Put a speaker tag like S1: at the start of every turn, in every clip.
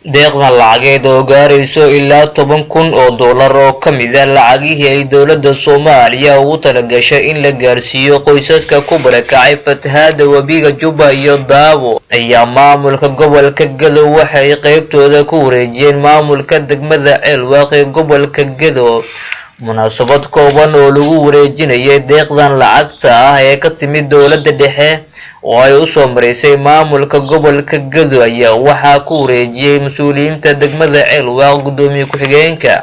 S1: deeqdan lacageed oo gaarayso ilaa 10,000 oo dollar oo ka mid ah lacagihii ay dowladda Soomaaliya ugu talagashay in la gaarsiiyo qoysaska ku barakacay fatahaada webiga Juba iyo Daabo ayaa maamulka gobolka Gedo waxay qaybtooda ku wareejiyeen maamulka degmada Ceelwaaq ee gobolka Gedo munaasabad kooban oo lagu wareejinayay deeqdan lacagta ah ee ka timid dowladda dhexe oo ay u soo mareysay maamulka gobolka Gedo ayaa waxaa ku wareejiyay mas'uuliyiinta degmada Ceelwaaq gudoomiye ku-xigeenka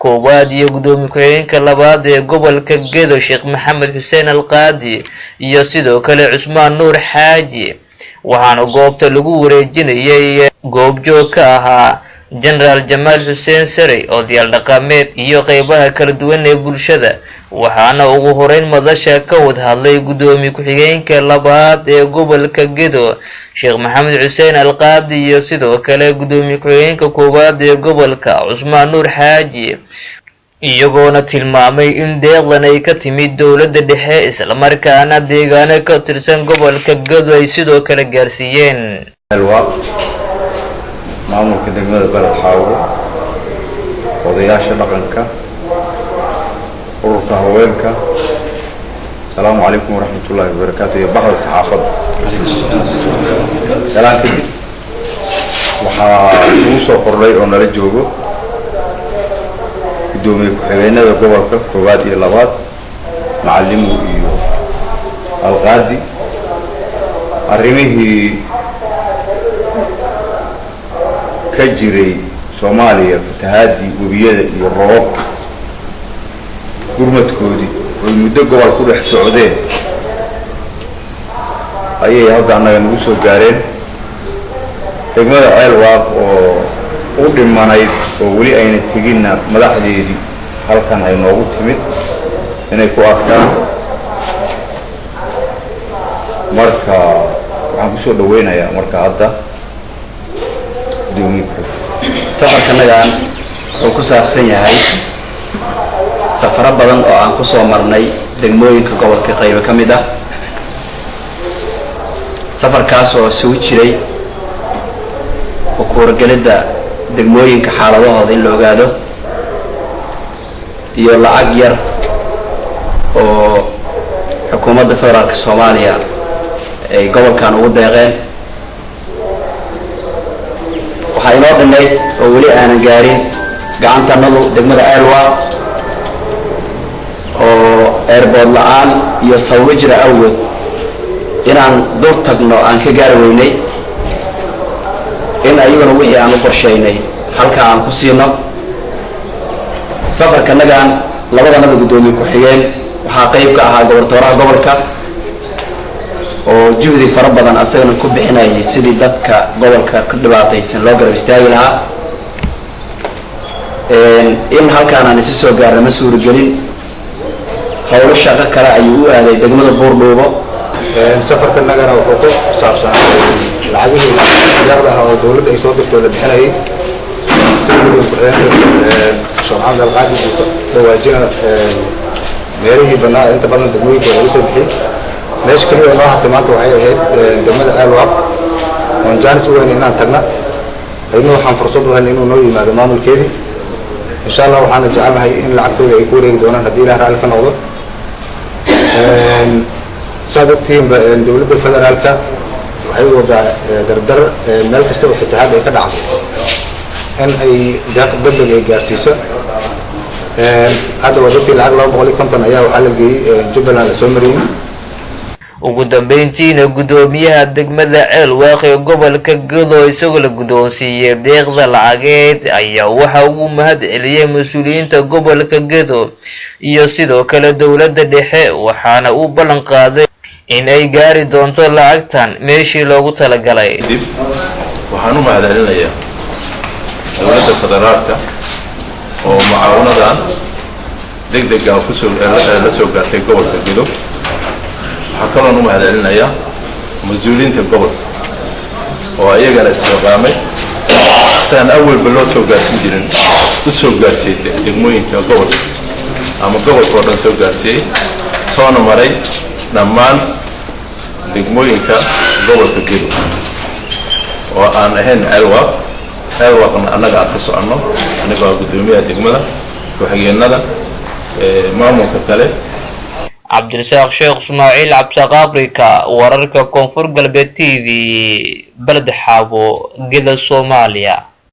S1: koowaad iyo gudoomiye ku-xigeenka labaad ee gobolka Gedo Sheekh Maxamed Xuseen Alqaadi iyo sidoo kale Cusmaan Nuur Xaaji waxaana goobta lagu wareejinayay goobjoog ka ahaa General Jamal Hussein Sare oo diyaar dhaqameed iyo qaybaha kala duwan ee bulshada waxaana ugu horeyn madasha ka wada hadlay gudoomiye ku-xigeenka labaad ee gobolka Gedo Sheekh Maxamed Xuseen Alqaadi iyo sidoo kale gudoomiye ku-xigeenka koowaad ee gobolka Cusmaan Nuur Xaaji iyagoona tilmaamay in deeqdan ay ka timid dowladda dhexe isla markaana deegaano ka tirsan gobolka Gedo ay sidoo kale gaarsiiyeen
S2: maamulka degmada Balad Xaawo odayaasha dhaqanka ururka haweenka السلام عليكم ورحمة الله وبركاته يا بعض الصحافة سلام كدي وحنوصل قرية أنا للجوجو دومي كحينا بقولك كوادي اللبات معلمه الغادي أرميه كجري سوماليا فتهادي وبيد الروق قرمت كودي والمدة قبل كل حسعودين أيه هذا أنا نقصه جارين تجمع عيلواق وقدم ما نايد وولي أين تجينا مدح دي هل كان هاي موجود تمت هنا يكون أفكار مركا عم بسوا دوينا يا مركا هذا
S3: سفر كنا جان وكسر سنة هاي سفر بدن أو عن كسر مرني دموي كقبل كقيل كمدة سفر كاسو سويتشري وكور جلدة دموي كحالة هذا اللي قاعده يلا عجير وحكومة الفدرال الصومالية قبل كانوا وداعين waxay noo dhanay oo wali aan gaarin gacantanadu degmada Ceelwaaq oo airport la'aan iyo sawirjira awood inaan dul tagno aan ka gaar weynay in ayaguna wixii aan u qorsheynay halka aan ku siino safarka nagaan labadanada gudoomiye ku xigeen waxa qayb ka ahaa goboltooraha gobolka oo juhdi fara badan asagana ku bixinayay sidii dadka gobolka ka dhibaataysan loo garab istaagi lahaa in halkaan aan soo gaarno ma suuragelin hawlo shaqo kale ayuu u aaday degmada Buurdhuubo
S4: safarka nagana wuxuu ku saabsan lacagihii yarda ah oo dawladda ay soo dirtay la bixinayay sidii Sheekh Alqaadi dawaajina meerihii banaa inta badan degmooyinka lagu soo bixiyay ليش كل يوم راح تمانت وعيه هيد دمد عالواق ونجانس وين إننا تجنا إنه حنفرصده إنه نوي مع دمام الكيدي إن شاء الله وحنا جعلنا هاي إن لعبته يكون يقدرون هديله رأي الكنوضة سادة تيم دولة الفدرال كا وحي وضع دردر ملك استوى في الاتحاد يكدع إن أي داق بدل جارسيسة هذا وجبتي العقل لو بقولي كنت أنا يا وحلق جبل على سومرين
S1: ugu dambeyntiina gudoomiyaha degmada Ceelwaaq ee gobolka Gedo isagoo la gudoonsiiyay deeqda lacageed ayaa waxa uu mahad celiyay mas'uuliyiinta gobolka Gedo iyo sidoo kale dowladda dhexe waxaana uu ballan qaaday in ay gaari doonto lacagtan meeshii loogu talagalay
S5: waxaan u mahad celinayaa dowladda federaalka oo macaawinadan degdeg ah ku soo la soo gaartay gobolka Gedo حكرنا نوع هذا لنا يا مسؤولين القبر وأيجنا استقامة كان أول بلوت سوق جالسين السوق جالسين دموين كقبر أما قبر قرن سوق جالسين صانع مري نمان دموين كقبر كجيل وأنا هن ألوا ceelwaaqna annaga aan ka soconno annaga waa guddoomiyaha degmada ku-xigeenada maamulka kale.
S1: cabdirasaaq sheekh ismaaciil cabdiqaabrika wararka koonfur galbeed TV balad xaabo geda Soomaaliya.